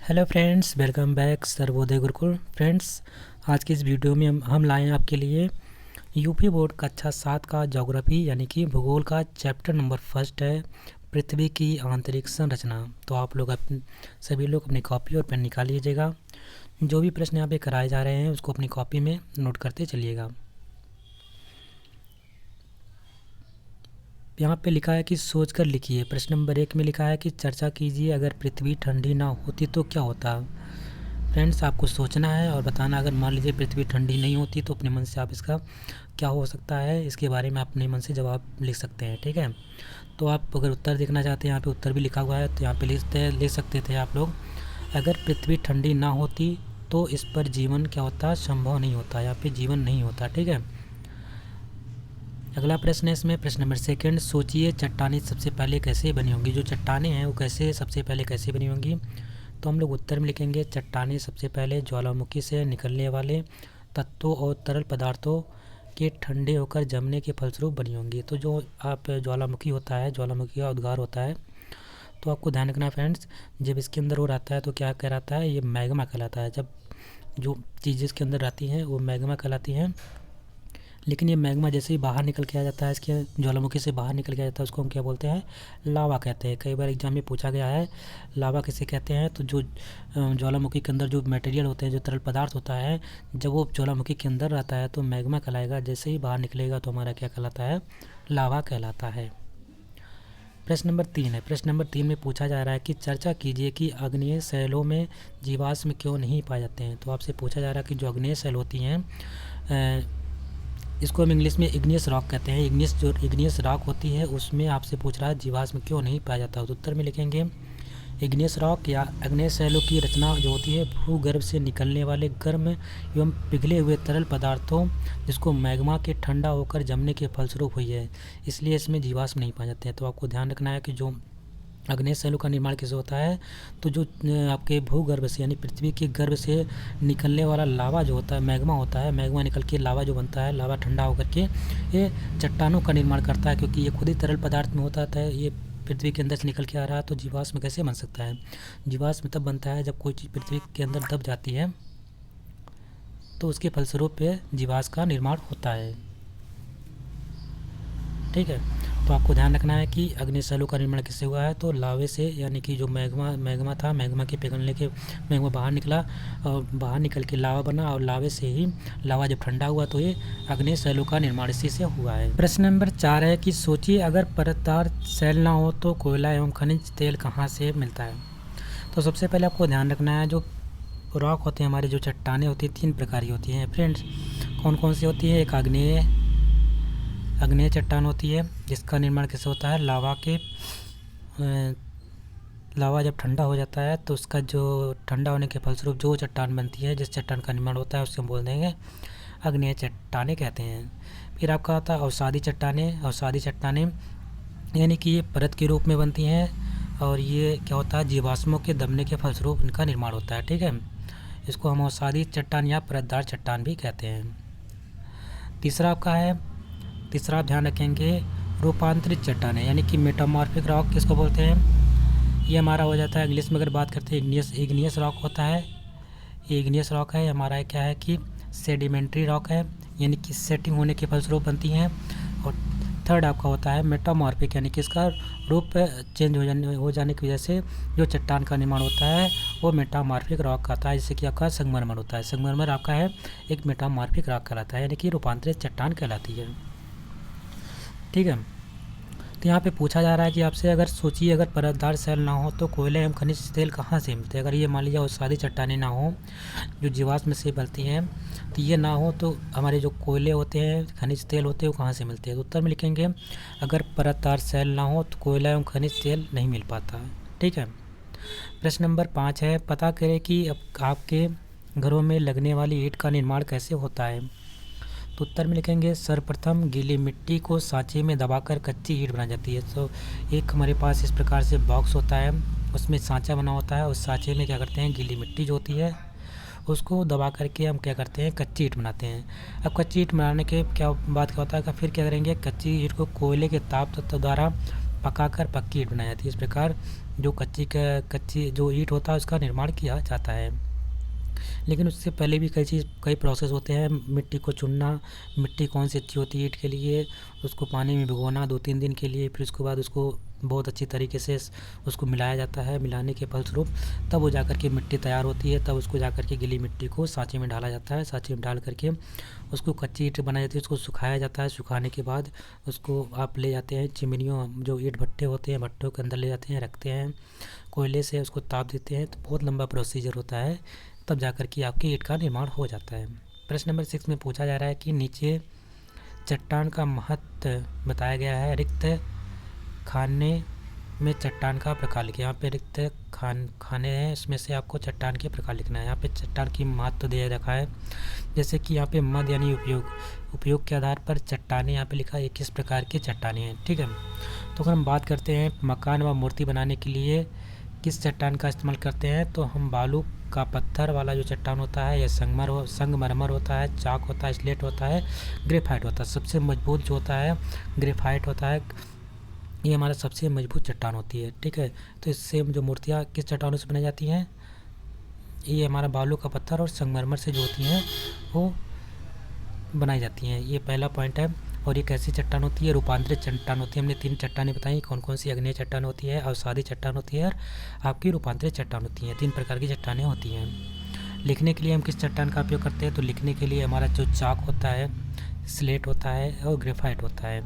Hello friends, welcome back Sarvodaya Gurukul. Friends, आज की इस वीडियो में हम लाए हैं आपके लिए यूपी बोर्ड कक्षा 7 का ज्योग्राफी यानी कि भूगोल का चैप्टर नंबर फर्स्ट है, पृथ्वी की आंतरिक संरचना। तो आप लोग सभी लोग अपनी कॉपी और पेन निकाल लीजिएगा। जो भी प्रश्न यहाँ पे कराए जा रहे हैं उसको अपनी कॉपी में नोट करते चलिएगा। यहाँ पे लिखा है कि सोचकर लिखिए। प्रश्न नंबर 1 में लिखा है कि चर्चा कीजिए, अगर पृथ्वी ठंडी ना होती तो क्या होता। फ्रेंड्स, आपको सोचना है और बताना। अगर मान लीजिए पृथ्वी ठंडी नहीं होती तो अपने मन से आप इसका क्या हो सकता है, इसके बारे में अपने मन से जवाब लिख सकते हैं। ठीक है, तो आप अगर उत्तर देखना चाहते हैं, यहाँ पे उत्तर भी लिखा हुआ है, तो यहाँ पे लिख सकते थे आप लोग, अगर पृथ्वी ठंडी ना होती तो इस पर जीवन क्या होता, संभव नहीं होता। यहाँ पे जीवन नहीं होता। ठीक है, अगला प्रश्न है इसमें, प्रश्न नंबर 2, सोचिए चट्टानें सबसे पहले कैसे बनी होंगी। जो चट्टानें हैं वो सबसे पहले कैसे बनी होंगी। तो हम लोग उत्तर में लिखेंगे, चट्टानें सबसे पहले ज्वालामुखी से निकलने वाले तत्वों और तरल पदार्थों के ठंडे होकर जमने के फलस्वरूप बनी होंगी। तो जो आप ज्वालामुखी होता है, ज्वालामुखी का उद्गार होता है, तो आपको ध्यान रखना फ्रेंड्स, जब इसके अंदर वो रहता है तो क्या कहलाता है, ये मैग्मा कहलाता है। जब जो चीज़ें इसके अंदर रहती हैं वो मैग्मा कहलाती हैं। लेकिन ये मैग्मा जैसे ही बाहर निकल के आ जाता है, इसके ज्वालामुखी से बाहर निकल के आ जाता है, उसको हम क्या बोलते हैं, लावा कहते हैं। कई बार एग्जाम में पूछा गया है लावा किसे कहते हैं। तो जो ज्वालामुखी के अंदर जो मटेरियल होते हैं, जो तरल पदार्थ होता है, जब वो ज्वालामुखी के अंदर रहता है तो मैग्मा कहलाएगा। जैसे ही बाहर निकलेगा तो हमारा क्या कहलाता है, लावा कहलाता है। प्रश्न नंबर 3 है। प्रश्न नंबर 3 में पूछा जा रहा है कि चर्चा कीजिए कि आग्नेय शैलों में जीवाश्म क्यों नहीं पाए जाते हैं। तो आपसे पूछा जा रहा है कि जो आग्नेय शैल होती हैं, इसको हम इंग्लिश में इग्नियस रॉक कहते हैं। इग्नियस रॉक होती है उसमें आपसे पूछ रहा है जीवाश्म क्यों नहीं पाया जाता। तो उत्तर में लिखेंगे, इग्नियस रॉक या आग्नेय शैलों की रचना जो होती है भूगर्भ से निकलने वाले गर्म एवं पिघले हुए तरल पदार्थों, जिसको मैग्मा के ठंडा होकर जमने के फलस्वरूप हुई है, इसलिए इसमें जीवाश्म नहीं पाए जाते हैं। तो आपको ध्यान रखना है कि जो आग्नेय शैलों का निर्माण कैसे होता है, तो जो आपके भूगर्भ से यानी पृथ्वी के गर्भ से निकलने वाला लावा जो होता है, मैग्मा होता है, मैग्मा निकल के लावा जो बनता है, लावा ठंडा होकर के ये चट्टानों का निर्माण करता है। क्योंकि ये खुद ही तरल पदार्थ में होता है, ये पृथ्वी के अंदर से निकल के आ रहा है, तो जीवाश्म कैसे बन सकता है। जीवाश्म तब बनता है जब कोई चीज़ पृथ्वी के अंदर दब जाती है, तो उसके फलस्वरूप जीवाश्म का निर्माण होता है। ठीक है, तो आपको ध्यान रखना है कि आग्नेय शैलों का निर्माण किससे हुआ है, तो लावे से, यानी कि जो मैग्मा था, मैग्मा के पिघलने के मैग्मा बाहर निकला और बाहर निकल के लावा बना, और लावे से ही लावा जब ठंडा हुआ तो ये आग्नेय शैलों का निर्माण इसी से हुआ है। प्रश्न नंबर 4 है कि सोचिए अगर परतदार शैल ना हो तो कोयला एवं खनिज तेल कहाँ से मिलता है। तो सबसे पहले आपको ध्यान रखना है, जो रॉक होते हैं हमारे, जो चट्टानें होती हैं 3 प्रकार की होती हैं फ्रेंड्स। कौन कौन सी होती है, एक आग्नेय चट्टान होती है, जिसका निर्माण कैसे होता है, लावा जब ठंडा हो जाता है तो उसका जो ठंडा होने के फलस्वरूप जो चट्टान बनती है, जिस चट्टान का निर्माण होता है, उसको हम बोल देंगे आग्नेय चट्टानें कहते हैं। फिर आपका आता है अवसादी चट्टानें। अवसादी चट्टानें यानी कि ये परत के रूप में बनती हैं, और ये क्या होता है, जीवाश्मों के दबने के फलस्वरूप इनका निर्माण होता है। ठीक है, इसको हम अवसादी चट्टान या परतदार चट्टान भी कहते हैं। तीसरा आप ध्यान रखेंगे, रूपांतरित चट्टानें यानी कि मेटामॉर्फिक रॉक किसको बोलते हैं। ये हमारा हो जाता है, इंग्लिश में अगर बात करते हैं इग्नियस रॉक होता है। ये इग्नियस रॉक है, हमारा क्या है कि सेडिमेंट्री रॉक है, यानी कि सेटिंग होने के फलस्वरूप बनती हैं। और थर्ड आपका होता है मेटामॉर्फिक, यानी कि इसका रूप चेंज हो जाने की वजह से जो चट्टान का निर्माण होता है वो मेटामॉर्फिक रॉक कहता है, जैसे कि आपका संगमरमर होता है। संगमरमर आपका है एक मेटामॉर्फिक रॉक कहलाता है, यानी कि रूपांतरित चट्टान कहलाती है। ठीक है, तो यहाँ पे पूछा जा रहा है कि आपसे, अगर सोचिए अगर परतदार शैल ना हो तो कोयले एवं खनिज तेल कहाँ से मिलते हैं। अगर ये मान लीजिए अवसादी चट्टानें ना हो जो जीवाश्म से बनती हैं, तो ये ना हो तो हमारे जो कोयले होते हैं, खनिज तेल होते हैं, वो कहाँ से मिलते हैं। तो उत्तर में लिखेंगे, अगर परतदार शैल ना हो तो कोयला एवं खनिज तेल नहीं मिल पाता। ठीक है, प्रश्न नंबर 5 है, पता करें कि आपके घरों में लगने वाली ईंट का निर्माण कैसे होता है। तो उत्तर में लिखेंगे, सर्वप्रथम गीली मिट्टी को सांचे में दबाकर कच्ची ईंट बनाई जाती है। तो एक हमारे पास इस प्रकार से बॉक्स होता है, उसमें सांचा बना होता है, उस सांचे में क्या करते हैं, गीली मिट्टी जो होती है उसको दबा करके हम क्या करते हैं, कच्ची ईंट बनाते हैं। अब कच्ची ईंट बनाने के बाद क्या होता है, फिर क्या करेंगे, कच्ची ईंट को कोयले के ताप तत्व द्वारा पकाकर पक्की ईंट बनाई जाती है। इस प्रकार जो कच्ची जो ईंट होता है उसका निर्माण किया जाता है। लेकिन उससे पहले भी कई प्रोसेस होते हैं। मिट्टी को चुनना, मिट्टी कौन सी अच्छी होती है ईंट के लिए, उसको पानी में भिगोना 2-3 दिन के लिए, फिर उसके बाद उसको बहुत अच्छी तरीके से उसको मिलाया जाता है। मिलाने के फलस्वरूप तब वो जाकर के मिट्टी तैयार होती है। तब उसको जाकर के गीली मिट्टी को सांचे में डाला जाता है। सांचे में डाल करके उसको कच्ची ईंट बनाई जाती है। उसको सुखाया जाता है। सुखाने के बाद उसको आप ले जाते हैं चिमनियों, जो ईंट भट्टे होते हैं, भट्टों के अंदर ले जाते हैं, रखते हैं। कोयले से उसको ताप देते हैं। तो बहुत लंबा प्रोसीजर होता है, तब जाकर के आपकी ईंट का निर्माण हो जाता है। प्रश्न नंबर 6 में पूछा जा रहा है कि नीचे चट्टान का महत्व बताया गया है। रिक्त खाने में चट्टान का प्रकार लिखिए। यहाँ पे रिक्त खाने हैं, इसमें से आपको चट्टान के प्रकार लिखना है। यहाँ पे चट्टान की महत्व दे रखा है, जैसे कि यहाँ पे मद यानी उपयोग के आधार पर चट्टानें यहाँ पे लिखा है किस प्रकार की चट्टानें हैं। ठीक है, तो अगर हम बात करते हैं मकान व मूर्ति बनाने के लिए किस चट्टान का इस्तेमाल करते हैं, तो हम बालू का पत्थर वाला जो चट्टान होता है, या संगमरमर होता है, चाक होता है, स्लेट होता है, ग्रेफाइट होता है। सबसे मजबूत जो होता है ग्रेफाइट होता है, ये हमारा सबसे मजबूत चट्टान होती है। ठीक है, तो इससे जो मूर्तियाँ किस चट्टानों से बनाई जाती हैं, ये हमारा बालू का पत्थर और संगमरमर से जो होती हैं वो बनाई जाती हैं। ये पहला पॉइंट है। और ये कैसी चट्टान होती है? रूपांतरित चट्टान होती है। हमने 3 चट्टानें बताई, कौन कौन सी? अग्नेय चट्टान होती है, अवसादी चट्टान होती है, और आपकी रूपांतरित चट्टान होती हैं। 3 प्रकार की चट्टानें होती हैं। लिखने के लिए हम किस चट्टान का उपयोग करते हैं? तो लिखने के लिए हमारा जो चाक होता है, स्लेट होता है और ग्रेफाइट होता है।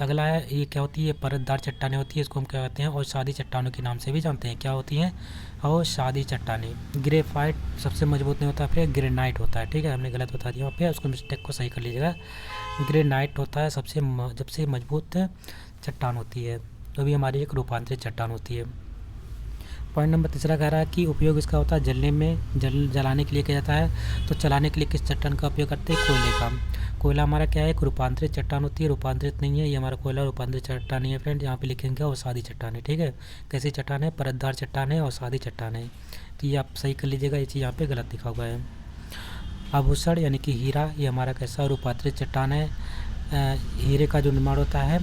अगला है, ये क्या होती है? परतदार चट्टानें होती है। इसको हम क्या कहते हैं? अवसादी चट्टानों के नाम से भी जानते हैं। क्या होती हैं? अवसादी चट्टानें। ग्रेफाइट सबसे मजबूत नहीं होता, फिर ग्रेनाइट होता है। ठीक है, हमने गलत बता दिया वहाँ पे, उसको मिस्टेक को सही कर लीजिएगा। ग्रेनाइट होता है सबसे मजबूत चट्टान होती है, तो भी हमारी एक रूपांतरित चट्टान होती है। पॉइंट नंबर 3 कह रहा है कि उपयोग इसका होता है जलाने के लिए किया जाता है। तो चलाने के लिए किस चट्टान का उपयोग करते हैं? कोयले का। कोयला हमारा क्या है? एक रूपांतरित चट्टान होती है। रूपांतरित नहीं है, ये हमारा कोयला रूपांतरित चट्टान नहीं है फ्रेंड। यहाँ पे लिखेंगे अवसादी चट्टान है। ठीक है, कैसी चट्टान है? परतदार चट्टान है, अवसादी चट्टान है। तो ये आप सही कर लीजिएगा, ये चीज़ यहाँ पे गलत लिखा हुआ है। आभूषण यानी कि हीरा, ये हमारा कैसा रूपांतरित चट्टान है। हीरे का जो निर्माण होता है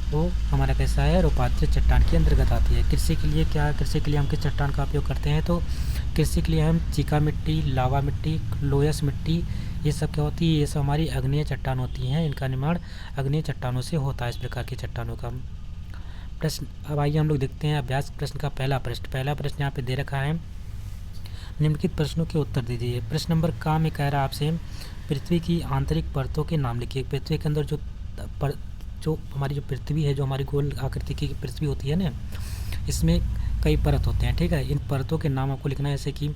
वो हमारा कैसा है? रूपांतरित चट्टान के अंतर्गत आती है। कृषि के लिए क्या? कृषि के लिए हम किस चट्टान का उपयोग करते हैं? तो कृषि के लिए हम चीका मिट्टी, लावा मिट्टी, लोयस मिट्टी, ये सब क्या होती है? ये सब हमारी अग्नेय चट्टान होती हैं। इनका निर्माण अग्नेय चट्टानों से होता है, इस प्रकार की चट्टानों का। प्रश्न अब आइए हम लोग देखते हैं अभ्यास प्रश्न का पहला प्रश्न यहाँ पे दे रखा है। निम्नलिखित प्रश्नों के उत्तर दीजिए। प्रश्न नंबर का में कह रहा है आपसे पृथ्वी की आंतरिक परतों के नाम लिखिए। पृथ्वी के अंदर जो हमारी जो पृथ्वी है, जो हमारी गोल आकृति की पृथ्वी होती है ना, इसमें कई परत होते हैं। ठीक है, इन परतों के नाम आपको लिखना है, जैसे कि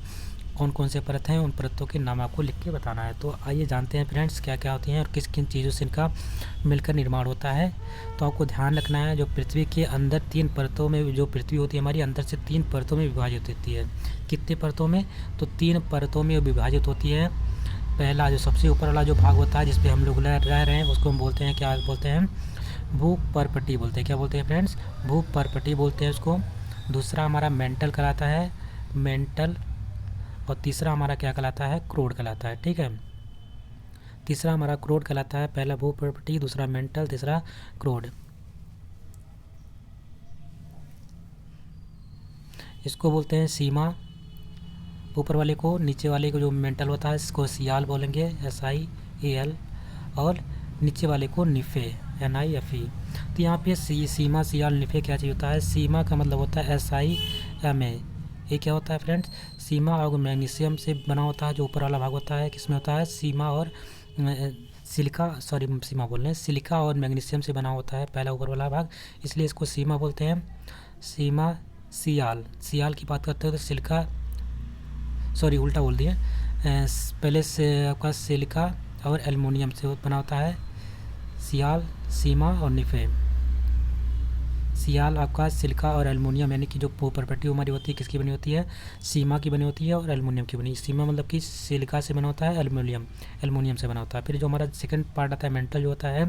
कौन कौन से परत हैं, उन परतों के नाम आपको लिख के बताना है। तो आइए जानते हैं फ्रेंड्स क्या क्या होती हैं और किस किन चीज़ों से इनका मिलकर निर्माण होता है। तो आपको ध्यान रखना है, जो पृथ्वी के अंदर 3 परतों में, जो पृथ्वी होती है हमारी अंदर से 3 परतों में विभाजित होती है। कितने परतों में? तो 3 परतों में विभाजित होती है। पहला जो सबसे ऊपर वाला जो भाग होता है जिसपे हम लोग रह रहे हैं, उसको हम बोलते हैं, क्या बोलते हैं? भूपर्पटी बोलते हैं। क्या बोलते हैं फ्रेंड्स? भूपर्पटी बोलते हैं उसको। दूसरा हमारा मेंटल कहलाता है, मेंटल। और तीसरा हमारा क्या कहलाता है? क्रोड कहलाता है। ठीक है, तीसरा हमारा क्रोड कहलाता है। पहला भूपर्पटी, दूसरा मेंटल, तीसरा क्रोड। इसको बोलते हैं सीमा, ऊपर वाले को। नीचे वाले को जो मेंटल होता है इसको सियाल बोलेंगे, SIAL। और नीचे वाले को निफे, NIFE। तो यहाँ पे सीमा, सियाल, निफे क्या चीज़ होता है? सीमा का मतलब होता है SIMA। ये क्या होता है फ्रेंड्स? सीमा और मैग्नीशियम से बना होता है। जो ऊपर वाला भाग होता है किसमें होता है? सीमा और सिलिका और मैग्नीशियम से बना होता है पहला ऊपर वाला भाग, इसलिए इसको सीमा बोलते हैं। सीमा, सियाल की बात करते हो तो सिलिका, उल्टा बोल दिए। पहले से आपका सिलिका और एल्युमिनियम से बना होता है सियाल, सीमा और निफे। सियाल आपका सिलिका और एल्युमिनियम यानी कि जो प्रॉपर्टी हमारी होती है किसकी बनी होती है? सीमा की बनी होती है और एल्युमिनियम की बनी। सीमा मतलब कि सिलिका से बना होता है, एल्युमिनियम से बना होता है। फिर जो हमारा सेकंड पार्ट आता है मेंटल जो होता है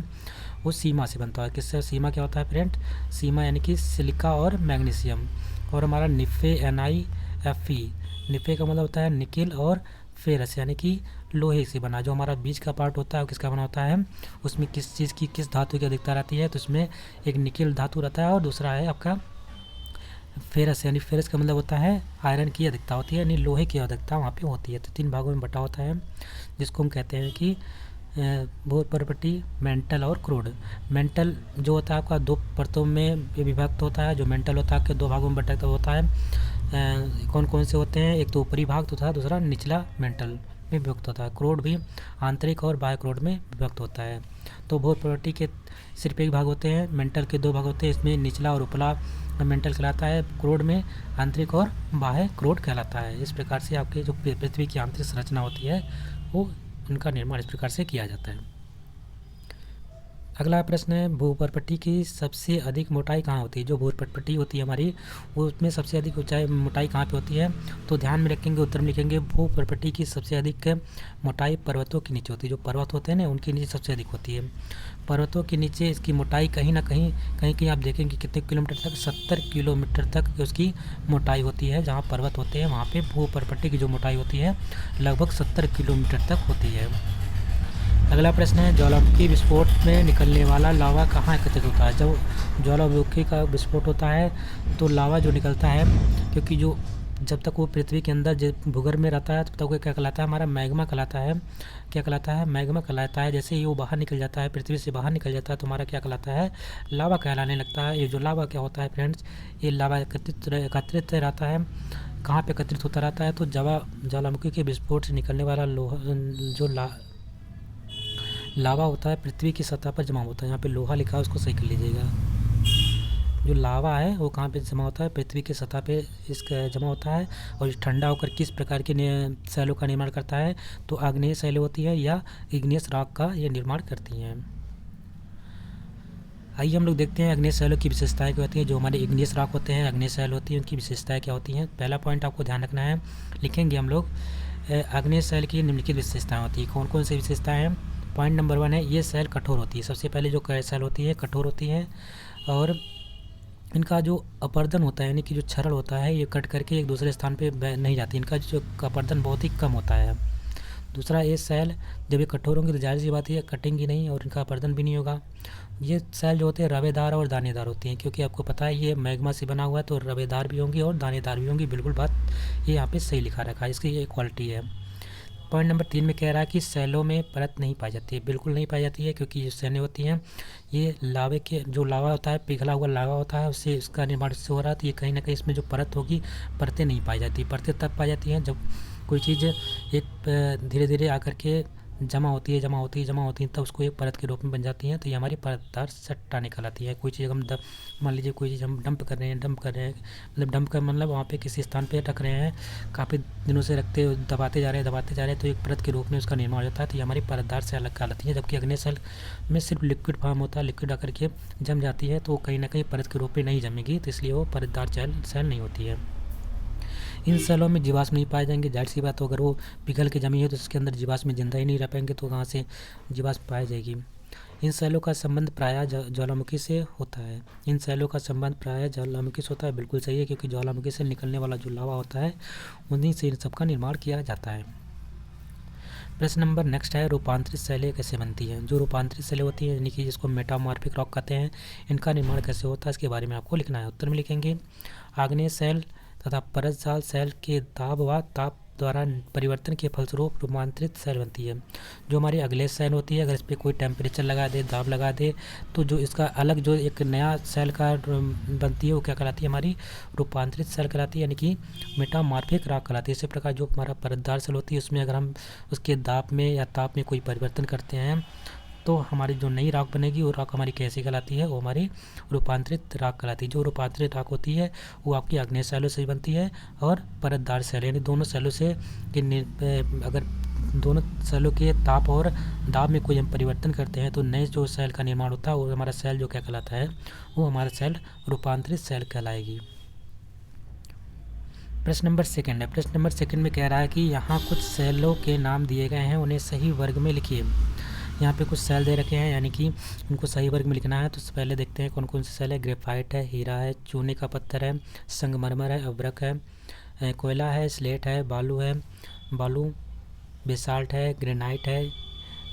वो सीमा से बनता है। किससे? सीमा क्या होता है फ्रेंड? सीमा यानी कि सिलिका और मैग्नीशियम। और हमारा निफे, NIFE, निफे का मतलब होता है निकिल और फेरस यानी कि लोहे से बना। जो हमारा बीज का पार्ट होता है वो किसका बना होता है, उसमें किस चीज़ की, किस धातु की अधिकता रहती है, तो उसमें एक निकेल धातु रहता है और दूसरा है आपका फेरस, यानी फेरस का मतलब होता है आयरन की अधिकता होती है, यानी लोहे की अधिकता वहाँ पे होती है। तो 3 भागों में बटा होता है, जिसको हम कहते हैं कि भूपर्पटी, मेंटल और क्रूड। मेंटल जो होता है आपका 2 परतों में विभक्त होता है। जो मेंटल होता है आपके 2 भागों में बटा होता है। कौन कौन से होते हैं, एक तो ऊपरी भाग तथा दूसरा निचला मेंटल में विभक्त होता है। क्रोड भी आंतरिक और बाह्य क्रोड में विभक्त होता है। तो भूप्रॉपर्टी के सिर्फ एक भाग होते हैं, मेंटल के 2 भाग होते हैं। इसमें निचला और उपला मेंटल कहलाता है, क्रोड में आंतरिक और बाह्य क्रोड कहलाता है। इस प्रकार से आपके जो पृथ्वी की आंतरिक संरचना होती है वो उनका निर्माण इस प्रकार से किया जाता है। अगला प्रश्न है, भूपर्पटी की सबसे अधिक मोटाई कहाँ होती है। जो भूपर्पटी होती है हमारी, वो उसमें सबसे अधिक ऊंचाई मोटाई कहाँ पे होती है, तो ध्यान में रखेंगे, उत्तर में लिखेंगे भूपर्पटी की सबसे अधिक मोटाई पर्वतों के नीचे होती है। जो पर्वत होते हैं ना, उनके नीचे सबसे अधिक होती है। पर्वतों के नीचे इसकी मोटाई कहीं ना कहीं कहीं आप देखेंगे कितने किलोमीटर तक, 70 किलोमीटर तक उसकी मोटाई होती है। जहाँ पर्वत होते हैं वहाँ पे भूपर्पटी की जो मोटाई होती है लगभग 70 किलोमीटर तक होती है। अगला प्रश्न है, ज्वालामुखी विस्फोट में निकलने वाला लावा कहाँ एकत्रित होता है। जब ज्वालामुखी का विस्फोट होता है तो लावा जो निकलता है, क्योंकि जो जब तक वो पृथ्वी के अंदर भूगर्भ में रहता है तब तक वो क्या कहलाता है, हमारा मैग्मा कहलाता है। क्या कहलाता है, मैग्मा कहलाता है। जैसे ही वो बाहर निकल जाता है, पृथ्वी से बाहर निकल जाता है, तो हमारा क्या कहलाता है, लावा कहलाने लगता है। ये जो लावा क्या होता है फ्रेंड्स, ये लावा एकत्रित रहता है। कहाँ पे एकत्रित होता रहता है, तो ज्वालामुखी के विस्फोट से निकलने वाला लावा होता है पृथ्वी की सतह पर जमा होता है। यहाँ पे लोहा लिखा है, उसको सही कर लीजिएगा। जो लावा है वो कहाँ पे जमा होता है, पृथ्वी की सतह पे इसका जमा होता है। और ठंडा होकर किस प्रकार के शैलों का निर्माण करता है, तो आग्नेय शैलें होती है या इग्नियस रॉक का ये निर्माण करती हैं। आइए हम लोग देखते हैं अग्नेय शैलों की विशेषताएं क्या होती हैं। जो हमारे इग्नियस रॉक होते हैं, अग्नेय शैल होती है, उनकी विशेषताएं क्या होती हैं। पहला पॉइंट आपको ध्यान रखना है, लिखेंगे हम लोग, अग्नेय शैल की निम्नलिखित विशेषताएं होती हैं। कौन कौन सी विशेषताएं हैं। पॉइंट नंबर 1 है, ये शैल कठोर होती है। सबसे पहले जो शैल होती है कठोर होती है, और इनका जो अपर्दन होता है, यानी कि जो क्षरण होता है, ये कट करके एक दूसरे स्थान पे नहीं जाती। इनका जो अपर्दन बहुत ही कम होता है। दूसरा, ये शैल जब ये कठोर होंगे तो जाहिर सी बात है कटेंगी नहीं और इनका अपर्दन भी नहीं होगा। ये शैल जो होते हैं रवेदार और दानेदार होती हैं, क्योंकि आपको पता है ये मैग्मा से बना हुआ है, तो रवेदार भी होंगी और दानेदार भी होंगी। बिल्कुल बात ये यहाँ पे सही लिखा रखा है, इसकी ये क्वालिटी है। पॉइंट नंबर 3 में कह रहा है कि शैलों में परत नहीं पाई जाती है। बिल्कुल नहीं पाई जाती है, क्योंकि ये शैलें होती हैं, ये लावे के जो लावा होता है, पिघला हुआ लावा होता है, उससे इसका निर्माण इससे हो रहा है। तो ये कहीं ना कहीं इसमें जो परत होगी, परतें नहीं पाई जाती। परतें तब पाई जाती हैं जब कोई चीज़ एक धीरे धीरे आकर के जमा होती है, तब उसको एक परत के रूप में बन जाती हैं। तो ये हमारी परतदार चट्टानें कहलाती है। कोई चीज़ हम मान लीजिए कोई चीज़ हम डंप कर रहे हैं, मतलब डंप का मतलब वहाँ पे किसी स्थान पे रख रहे हैं, काफ़ी दिनों से दबाते जा रहे हैं, तो एक परत के रूप में उसका निर्माण होता है। तो ये हमारी परतदार से अलग कहलाती है। जबकि अग्नेय शैल में सिर्फ लिक्विड फॉर्म होता है, लिक्विड आकर के जम जाती है, तो कहीं ना कहीं परत के रूप में नहीं जमेगी, तो इसलिए वो परतदार शैल नहीं होती है। इन शैलों में जीवाश्म नहीं पाए जाएंगे। जाहिर सी बात हो, अगर वो पिघल के जमी है तो उसके अंदर जीवाश्म जिंदा ही नहीं रह पाएंगे, तो कहाँ से जीवाश्म पाई जाएगी। इन शैलों का संबंध प्रायः ज्वालामुखी से होता है। बिल्कुल सही है, क्योंकि ज्वालामुखी से निकलने वाला जो लावा होता है उन्हीं से इन सबका निर्माण किया जाता है। प्रश्न नंबर नेक्स्ट है, रूपांतरित शैलें कैसे बनती हैं। जो रूपांतरित शैलें होती हैं, यानी कि जिसको मेटामॉर्फिक रॉक कहते हैं, इनका निर्माण कैसे होता है, इसके बारे में आपको लिखना है। उत्तर में लिखेंगे, आग्नेय शैल तथा परत जाल शैल के दाब व ताप द्वारा परिवर्तन के फलस्वरूप रूपांतरित शैल बनती है। जो हमारी अगले शैल होती है, अगर इस पर कोई टेम्परेचर लगा दे, दाब लगा दे, तो जो इसका अलग जो एक नया शैल का बनती है, वो क्या कहलाती है, हमारी रूपांतरित शैल कहलाती है, यानी कि मेटामॉर्फिक रॉक कहलाती है। इसी प्रकार जो हमारा परतदार शैल होती है, उसमें अगर हम उसके दाब में या ताप में कोई परिवर्तन करते हैं, तो हमारी जो नई राख बनेगी वो राख हमारी कैसी कहलाती है, वो हमारी रूपांतरित राख कहलाती है। जो रूपांतरित राख होती है वो आपकी आग्नेय शैलों से बनती है और परतदार शैल, यानी दोनों शैलों से अगर दोनों शैलों के ताप और दाब में कोई हम परिवर्तन करते हैं, तो नए जो शैल का निर्माण होता है वो हमारा शैल जो क्या कहलाता है, वो हमारा शैल रूपांतरित शैल कहलाएगी। प्रश्न नंबर 2 है। प्रश्न नंबर 2 में कह रहा है कि यहाँ कुछ शैलों के नाम दिए गए हैं, उन्हें सही वर्ग में लिखिए। यहाँ पे कुछ शैल दे रखे हैं, यानी कि उनको सही वर्ग में लिखना है। तो पहले देखते हैं कौन कौन से शैल है। ग्रेफाइट है, हीरा है, चूने का पत्थर है, संगमरमर है, अभ्रक है, कोयला है, स्लेट है, बालू है, बालू बेसाल्ट है, ग्रेनाइट है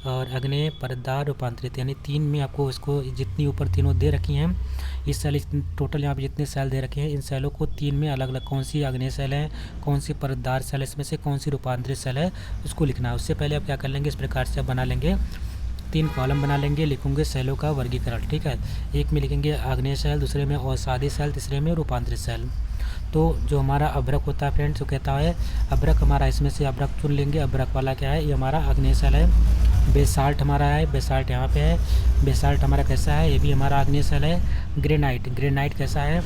और अग्नेय, परतदार, रूपांतरित, यानी 3 में आपको इसको जितनी ऊपर तीनों दे रखी हैं, इस सेल टोटल यहाँ पे जितने सेल दे रखे हैं, इन सेलों को 3 में अलग अलग कौन सी अग्नेय सेल है, कौन सी परतदार सेल है, इसमें से कौन सी रूपांतरित सेल है, उसको लिखना है। उससे पहले आप क्या कर लेंगे, इस प्रकार से आप बना लेंगे, 3 कॉलम बना लेंगे, लिखूंगे सेलों का वर्गीकरण, ठीक है। एक में लिखेंगे आग्नेय सेल, दूसरे में अवसादी सेल, तीसरे में रूपांतरित सेल। तो जो हमारा अभ्रक होता है फ्रेंड्स, वो कहता है अभ्रक हमारा, इसमें से अभ्रक चुन लेंगे। अभ्रक वाला क्या है, ये हमारा आग्नेय सेल है। बेसाल्ट हमारा है, बेसाल्ट यहाँ पे है, बेसाल्ट हमारा कैसा है, ये भी हमारा आग्नेय सेल है। ग्रेनाइट, ग्रेनाइट कैसा है,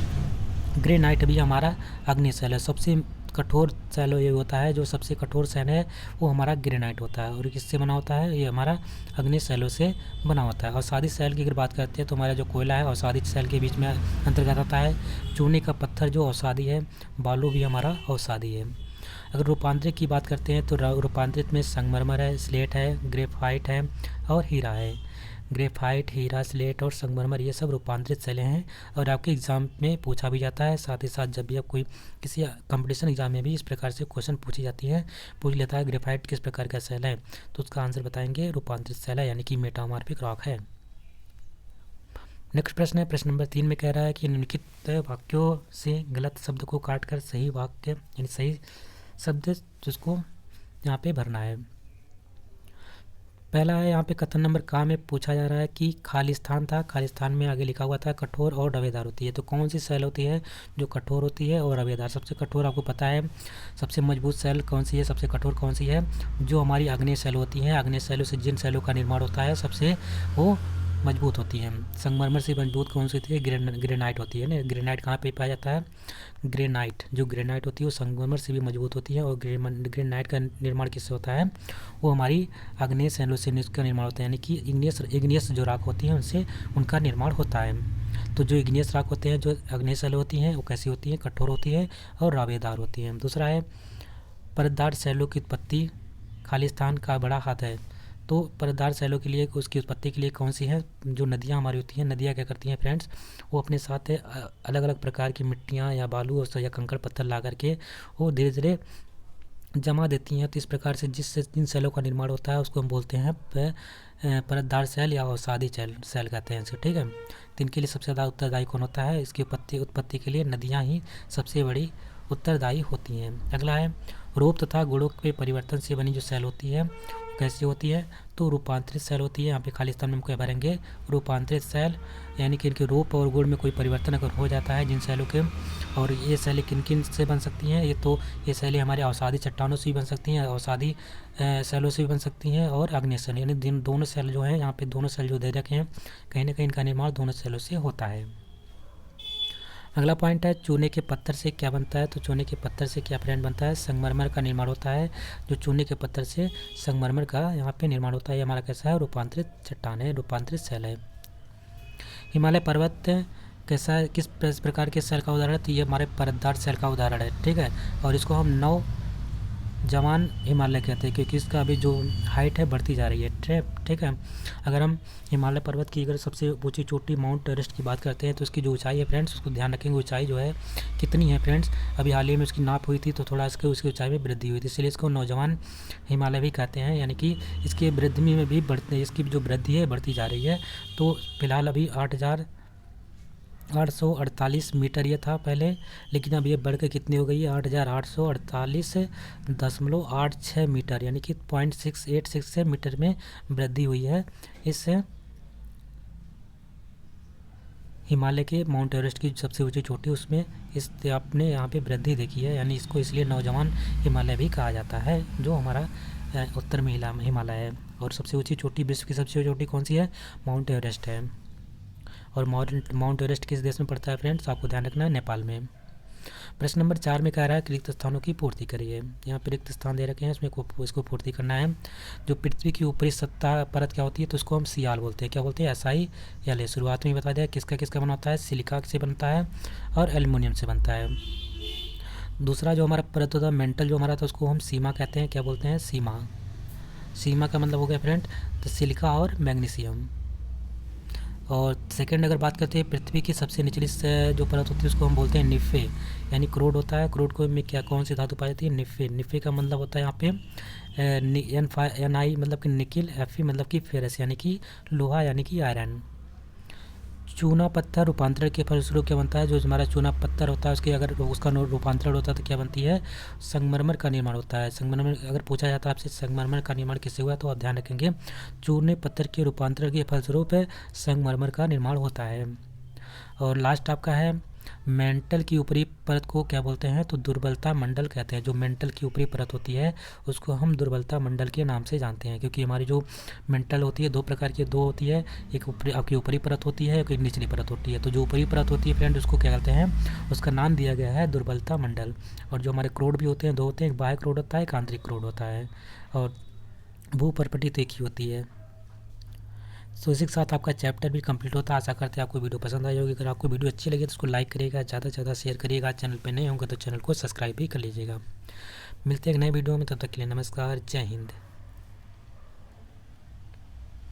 ग्रेनाइट भी हमारा आग्नेय सेल है। सबसे कठोर सेल ये होता है, जो सबसे कठोर सेल है वो हमारा ग्रेनाइट होता है। और किससे बना होता है, ये हमारा अग्नेय सेलों से बना होता है। अवसादी सेल की अगर बात करते हैं तो हमारा जो कोयला है अवसादी सेल के बीच में अंतर्गत आता है। चूने का पत्थर जो अवसादी है, बालू भी हमारा अवसादी है। अगर रूपांतरित की बात करते हैं तो रूपांतरित में संगमरमर है, स्लेट है, ग्रेफाइट है और हीरा है। ग्रेफाइट, हीरा, स्लेट और संगमरमर ये सब रूपांतरित सेलें हैं और आपके एग्ज़ाम में पूछा भी जाता है। साथ ही साथ जब भी आप कोई किसी कंपटीशन एग्ज़ाम में भी इस प्रकार से क्वेश्चन पूछी जाती है, पूछ लेता है ग्रेफाइट किस प्रकार का सेल है, तो उसका आंसर बताएंगे रूपांतरित सेल है, यानी कि मेटामॉर्फिक रॉक है। नेक्स्ट प्रश्न है, प्रश्न नंबर 3 में कह रहा है कि निम्नलिखित वाक्यों से गलत शब्द को काटकर सही वाक्य यानी सही शब्द जिसको यहाँ पे भरना है। पहला है यहाँ पे कथन नंबर का में पूछा जा रहा है कि खालिस्तान था, खालिस्तान में आगे लिखा हुआ था कठोर और रवेदार होती है। तो कौन सी सेल होती है जो कठोर होती है और रवेदार। सबसे कठोर आपको पता है, सबसे मजबूत सेल कौन सी है, सबसे कठोर कौन सी है, जो हमारी आग्नेय सेल होती हैं। आग्नेय सेलों से जिन सेलों का निर्माण होता है सबसे वो मजबूत होती है। संगमरमर से मजबूत कौन सी होती है, ग्रेनाइट होती है ना। ग्रेनाइट कहाँ पे पाया जाता है, ग्रेनाइट, जो ग्रेनाइट होती है वो संगमरमर से भी मजबूत होती है। और ग्रेनाइट का निर्माण किससे होता है, वो हमारी आग्नेय सेलों से इसका निर्माण होता है, यानी कि इग्नियस जो राख होती हैं उनसे उनका निर्माण होता है। तो जो इग्नियस राख होते हैं, जो आग्नेय सेल होती हैं, वो कैसी होती हैं, कठोर होती है और रावेदार होती हैं। दूसरा है परतदार सेलों की उत्पत्ति खालिस्तान का बड़ा हाथ है। तो परतदार सेलों के लिए उसकी उत्पत्ति के लिए कौन सी है, जो नदियाँ हमारी होती हैं, नदियाँ क्या करती हैं फ्रेंड्स, वो अपने साथ अलग अलग प्रकार की मिट्टियाँ या बालू और या कंकड़ पत्थर ला करके वो धीरे धीरे जमा देती हैं। तो इस प्रकार से जिन सेलों का निर्माण होता है उसको हम बोलते हैं परतदार सेल या अवसादी सेल कहते हैं इसे, ठीक है। तो इनके लिए सबसे ज़्यादा उत्तरदायी कौन होता है, इसकी उत्पत्ति के लिए नदियाँ ही सबसे बड़ी उत्तरदायी होती हैं। अगला है रूप तथा गुणों के परिवर्तन से बनी जो सेल होती है कैसी होती है, तो रूपांतरित सेल होती है। यहाँ पे खाली स्थान में हम क्या भरेंगे, रूपांतरित सेल, यानी कि इनके रूप और गुण में कोई परिवर्तन अगर हो जाता है जिन सेलों के। और ये सेलें किन किन से बन सकती हैं, ये सेलें हमारे अवसादी चट्टानों से भी बन सकती हैं, अवसादी सेलों से भी बन सकती हैं और आग्नेय सेल, यानी दोनों सेल जो हैं यहाँ पे दोनों सेल जो दे रखे हैं कहीं ना कहीं इनका निर्माण दोनों सेलों से होता है। अगला पॉइंट है चूने के पत्थर से क्या बनता है। तो चूने के पत्थर से क्या फ्रेंड बनता है, संगमरमर का निर्माण होता है। जो चूने के पत्थर से संगमरमर का यहाँ पे निर्माण होता है, ये हमारा कैसा है, रूपांतरित चट्टान है, रूपांतरित सेल है। हिमालय पर्वत कैसा है, किस प्रकार के सेल का उदाहरण है, तो ये हमारे परतदार सेल का उदाहरण है, ठीक है। और इसको हम जवान हिमालय कहते हैं क्योंकि इसका अभी जो हाइट है बढ़ती जा रही है, ठीक है। अगर हम हिमालय पर्वत की अगर सबसे ऊंची चोटी माउंट एवरेस्ट की बात करते हैं तो उसकी जो ऊंचाई है फ्रेंड्स, उसको ध्यान रखेंगे ऊंचाई जो है कितनी है फ्रेंड्स। अभी हाल ही में उसकी नाप हुई थी तो थोड़ा उसकी ऊंचाई में वृद्धि हुई थी, इसलिए इसको नौजवान हिमालय भी कहते हैं, यानी कि इसकी वृद्धि में भी इसकी जो वृद्धि है बढ़ती जा रही है। तो फिलहाल अभी 8,848 मीटर ये था पहले, लेकिन अब ये बढ़ के कितनी हो गई है, 8,848.86 मीटर, यानी कि 0.686 मीटर में वृद्धि हुई है। इससे हिमालय के माउंट एवरेस्ट की सबसे ऊंची चोटी उसमें इस आपने यहाँ पे वृद्धि देखी है, यानी इसको इसलिए नौजवान हिमालय भी कहा जाता है, जो हमारा उत्तर में हिमालय है। और सबसे ऊंची चोटी, विश्व की सबसे ऊंची चोटी कौन सी है, माउंट एवरेस्ट है। और माउंट एवरेस्ट किस देश में पड़ता है फ्रेंड्स, आपको ध्यान रखना है, नेपाल में। प्रश्न नंबर 4 में कह रहा है कि रिक्त स्थानों की पूर्ति करिए। यहाँ पर रिक्त स्थान दे रखे हैं, इसमें इसको पूर्ति करना है। जो पृथ्वी की ऊपरी सतह परत क्या होती है, तो उसको हम सियाल बोलते हैं, क्या बोलते हैं, एसआई या शुरुआत में ही बता दिया किसका किसका बना होता है, सिलिका से बनता है और एल्युमिनियम से बनता है। दूसरा जो हमारा परत होता है मेंटल जो हमारा था उसको हम सीमा कहते हैं, क्या बोलते हैं, सीमा। सीमा का मतलब हो गया फ्रेंड तो सिलिका और मैग्नीशियम। और सेकंड अगर बात करते हैं पृथ्वी की सबसे निचली जो परत होती है उसको हम बोलते हैं निफ़े, यानी क्रोड होता है। क्रोड को में क्या कौन सी धातु पाई जाती है, निफ़े। निफ़े का मतलब होता है यहाँ पे Ni मतलब कि निकिल, Fe मतलब कि फेरस यानी कि लोहा यानी कि आयरन। चूना पत्थर रूपांतरण के फलस्वरूप क्या बनता है? जो हमारा चूना पत्थर होता है उसके अगर उसका रूपांतरण होता है तो क्या बनती है? संगमरमर का निर्माण होता है। संगमरमर अगर पूछा जाता है आपसे संगमरमर का निर्माण किससे हुआ, तो आप ध्यान रखेंगे चूने पत्थर के रूपांतरण के फलस्वरूप संगमरमर का निर्माण होता है। और लास्ट आपका है मेंटल की ऊपरी परत को क्या बोलते हैं? तो दुर्बलता मंडल कहते हैं। जो मेंटल की ऊपरी परत होती है उसको हम दुर्बलता मंडल के नाम से जानते हैं, क्योंकि हमारी जो मेंटल होती है दो प्रकार की दो होती है, एक ऊपरी आपकी ऊपरी परत होती है, एक निचली परत होती है। तो जो ऊपरी परत होती है फ्रेंड उसको क्या कहते हैं? उसका नाम दिया गया है दुर्बलता मंडल। और जो हमारे क्रोड भी होते हैं दो होते हैं, एक बाह्य क्रोड होता है, एक आंतरिक क्रोड होता है। और भूपर्पटी तो एक ही होती है। सो इसी के साथ आपका चैप्टर भी कंप्लीट होता है। आशा करते हैं आपको वीडियो पसंद आई होगी। अगर आपको वीडियो अच्छी लगी तो उसको लाइक करिएगा, ज़्यादा से ज़्यादा शेयर करिएगा। चैनल पे नए होंगे तो चैनल को सब्सक्राइब भी कर लीजिएगा। मिलते हैं एक नए वीडियो में, तब तक के लिए नमस्कार, जय हिंद।